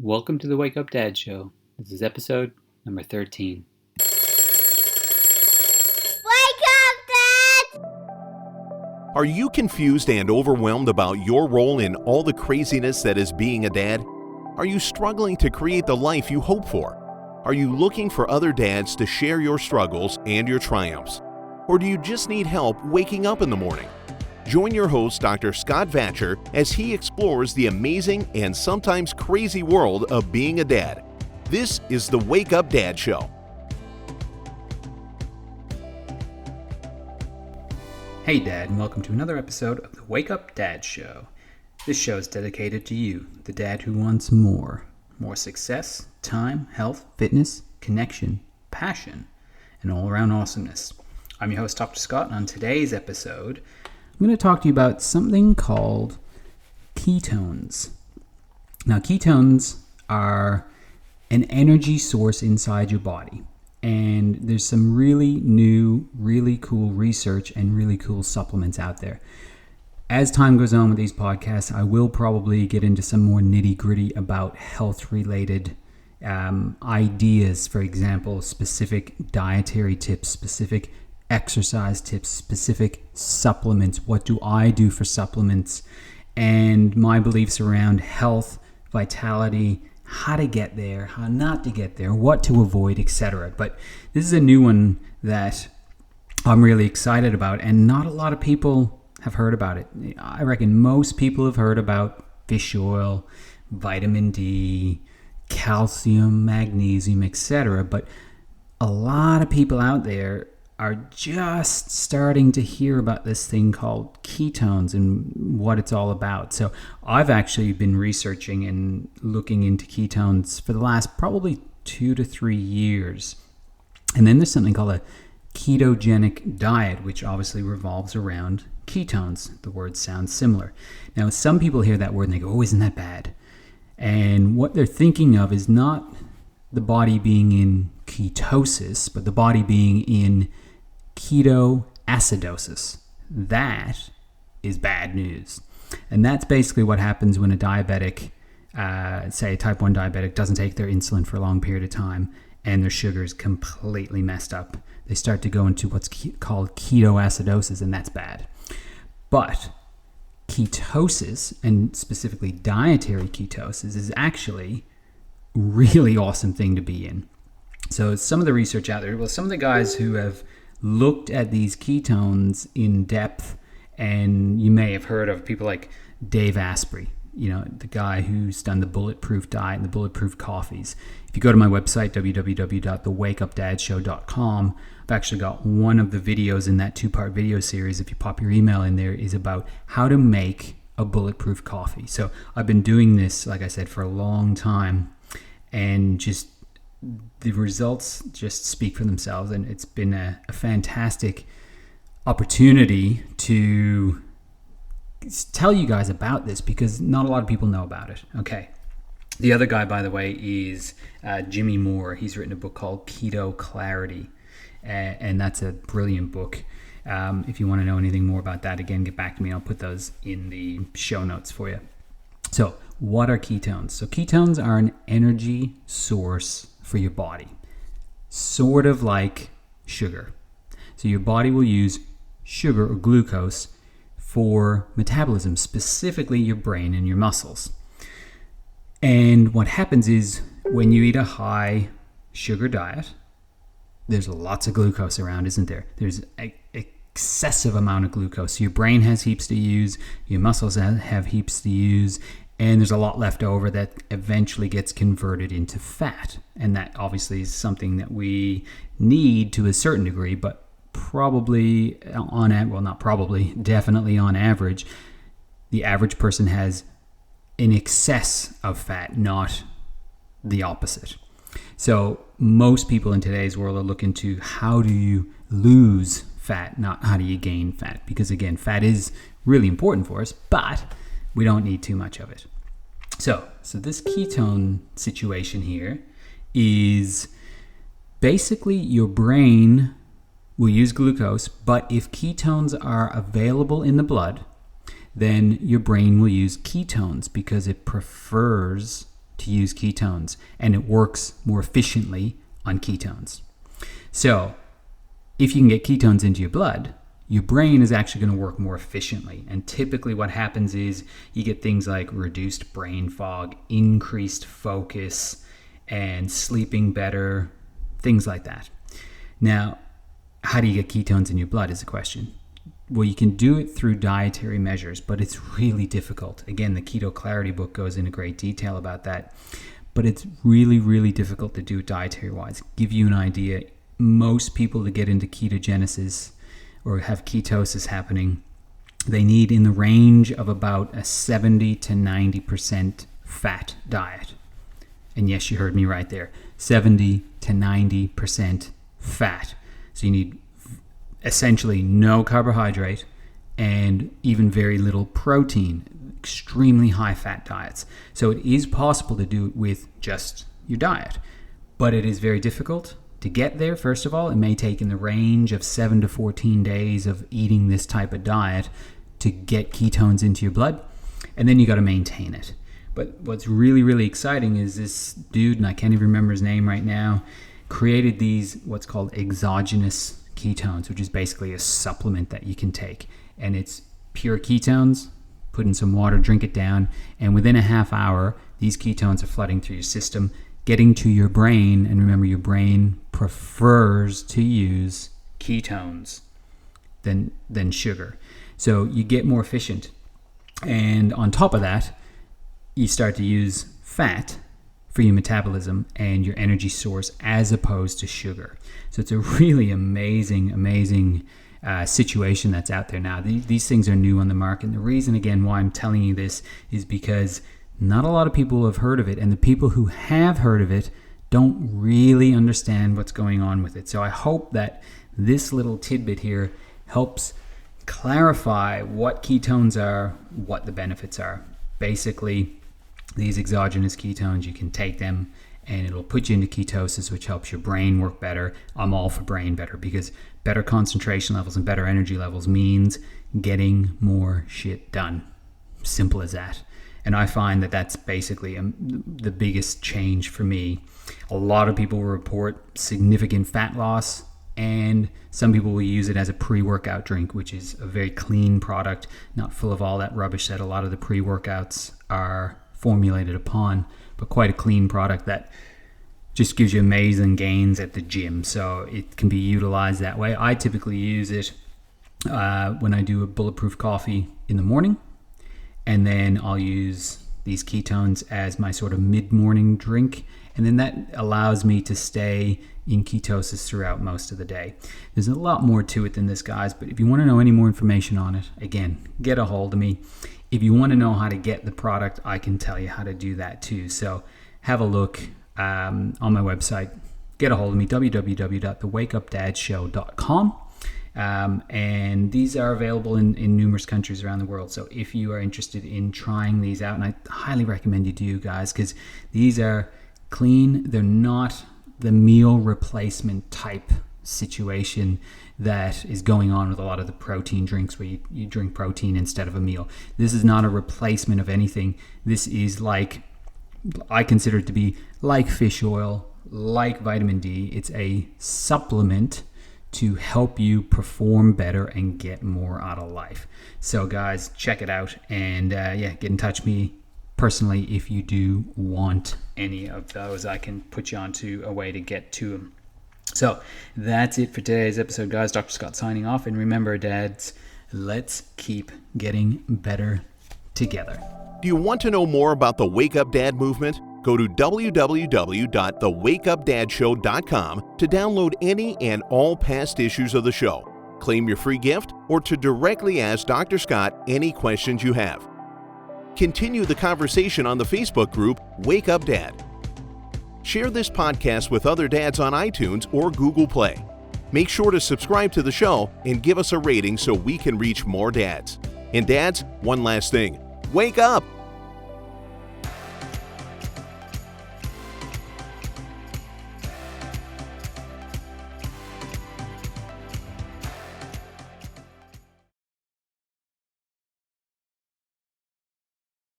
Welcome to the Wake Up Dad Show. This is episode number 13. Wake up, Dad! Are you confused and overwhelmed about your role in all the craziness that is being a dad? Are you struggling to create the life you hope for? Are you looking for other dads to share your struggles and your triumphs? Or do you just need help waking up in the morning? Join your host, Dr. Scott Vatcher, as he explores the amazing and sometimes crazy world of being a dad. This is the Wake Up Dad Show. Hey Dad, and welcome to another episode of the Wake Up Dad Show. This show is dedicated to you, the dad who wants more. More success, time, health, fitness, connection, passion, and all-around awesomeness. I'm your host, Dr. Scott, and on today's episode, I'm going to talk to you about something called ketones. Now, ketones are an energy source inside your body. And there's some really new, really cool research and really cool supplements out there. As time goes on with these podcasts, I will probably get into some more nitty-gritty about health-related ideas. For example, specific dietary tips, specific exercise tips, specific supplements. What do I do for supplements? And my beliefs around health, vitality, how to get there, how not to get there, what to avoid, etc. But this is a new one that I'm really excited about, and not a lot of people have heard about it. I reckon most people have heard about fish oil, vitamin D, calcium, magnesium, etc. But a lot of people out there are just starting to hear about this thing called ketones and what it's all about. So I've actually been researching and looking into ketones for the last probably 2 to 3 years. And then there's something called a ketogenic diet, which obviously revolves around ketones. The words sound similar. Now, some people hear that word and they go, oh, isn't that bad? And what they're thinking of is not the body being in ketosis, but the body being in ketoacidosis. That is bad news. And that's basically what happens when a diabetic, say a type 1 diabetic, doesn't take their insulin for a long period of time and their sugar is completely messed up. They start to go into what's called ketoacidosis, and that's bad. But ketosis, and specifically dietary ketosis, is actually a really awesome thing to be in. So some of the research out there, well, some of the guys who have looked at these ketones in depth, and you may have heard of people like Dave Asprey, you know, the guy who's done the Bulletproof Diet and the Bulletproof Coffees. If you go to my website, www.thewakeupdadshow.com, I've actually got one of the videos in that 2-part video series. If you pop your email in there, is about how to make a bulletproof coffee. So I've been doing this, like I said, for a long time, and just the results just speak for themselves, and it's been a fantastic opportunity to tell you guys about this because not a lot of people know about it. Okay. The other guy, by the way, is Jimmy Moore. He's written a book called Keto Clarity, and that's a brilliant book. If you want to know anything more about that, again, get back to me. I'll put those in the show notes for you. So, what are ketones? So ketones are an energy source for your body, sort of like sugar. So your body will use sugar or glucose for metabolism, specifically your brain and your muscles. And what happens is when you eat a high sugar diet, there's lots of glucose around, isn't there? There's an excessive amount of glucose. So your brain has heaps to use, your muscles have heaps to use, and there's a lot left over that eventually gets converted into fat. And that obviously is something that we need to a certain degree, but probably definitely on average, the average person has an excess of fat, not the opposite. So most people in today's world are looking to how do you lose fat, not how do you gain fat. Because again, fat is really important for us, but we don't need too much of it. So this ketone situation here is basically your brain will use glucose, but if ketones are available in the blood, then your brain will use ketones because it prefers to use ketones, and it works more efficiently on ketones. So if you can get ketones into your blood, your brain is actually going to work more efficiently. And typically what happens is you get things like reduced brain fog, increased focus, and sleeping better, things like that. Now, how do you get ketones in your blood is the question. Well, you can do it through dietary measures, but it's really difficult. Again, the Keto Clarity book goes into great detail about that. But it's really, really difficult to do it dietary-wise. Give you an idea, most people that get into ketogenesis or have ketosis happening, they need in the range of about a 70 to 90% fat diet. And yes, you heard me right there, 70 to 90% fat. So you need essentially no carbohydrate and even very little protein, extremely high fat diets. So it is possible to do it with just your diet, but it is very difficult to get there. First of all, it may take in the range of 7 to 14 days of eating this type of diet to get ketones into your blood, and then you got to maintain it. But what's really, really exciting is this dude, and I can't even remember his name right now, created these what's called exogenous ketones, which is basically a supplement that you can take. And it's pure ketones, put in some water, drink it down, and within a half hour, these ketones are flooding through your system, getting to your brain. And remember, your brain prefers to use ketones than sugar. So you get more efficient. And on top of that, you start to use fat for your metabolism and your energy source as opposed to sugar. So it's a really amazing situation that's out there now. These things are new on the market. And the reason, again, why I'm telling you this is because not a lot of people have heard of it. And the people who have heard of it don't really understand what's going on with it. So I hope that this little tidbit here helps clarify what ketones are, what the benefits are. Basically, these exogenous ketones, you can take them and it'll put you into ketosis, which helps your brain work better. I'm all for brain better because better concentration levels and better energy levels means getting more shit done. Simple as that. And I find that that's basically the biggest change for me. A lot of people report significant fat loss, and some people will use it as a pre-workout drink, which is a very clean product, not full of all that rubbish that a lot of the pre-workouts are formulated upon, but quite a clean product that just gives you amazing gains at the gym. So it can be utilized that way. I typically use it when I do a bulletproof coffee in the morning, and then I'll use these ketones as my sort of mid-morning drink, and then that allows me to stay in ketosis throughout most of the day. There's a lot more to it than this, guys, but if you want to know any more information on it, again, get a hold of me. If you want to know how to get the product, I can tell you how to do that too. So have a look on my website. Get a hold of me, www.thewakeupdadshow.com. And these are available in numerous countries around the world. So if you are interested in trying these out, and I highly recommend you do, guys, because these are clean. They're not the meal replacement type situation that is going on with a lot of the protein drinks where you drink protein instead of a meal. This is not a replacement of anything. This is like, I consider it to be like fish oil, like vitamin D. It's a supplement to help you perform better and get more out of life. So guys, check it out, and get in touch with me personally if you do want any of those. I can put you onto a way to get to them. So that's it for today's episode, guys. Dr. Scott signing off, and remember, dads, let's keep getting better together. Do you want to know more about the Wake Up Dad movement? Go to www.thewakeupdadshow.com to download any and all past issues of the show, claim your free gift, or to directly ask Dr. Scott any questions you have. Continue the conversation on the Facebook group Wake Up Dad. Share this podcast with other dads on iTunes or Google Play. Make sure to subscribe to the show and give us a rating so we can reach more dads. And dads, one last thing. Wake up!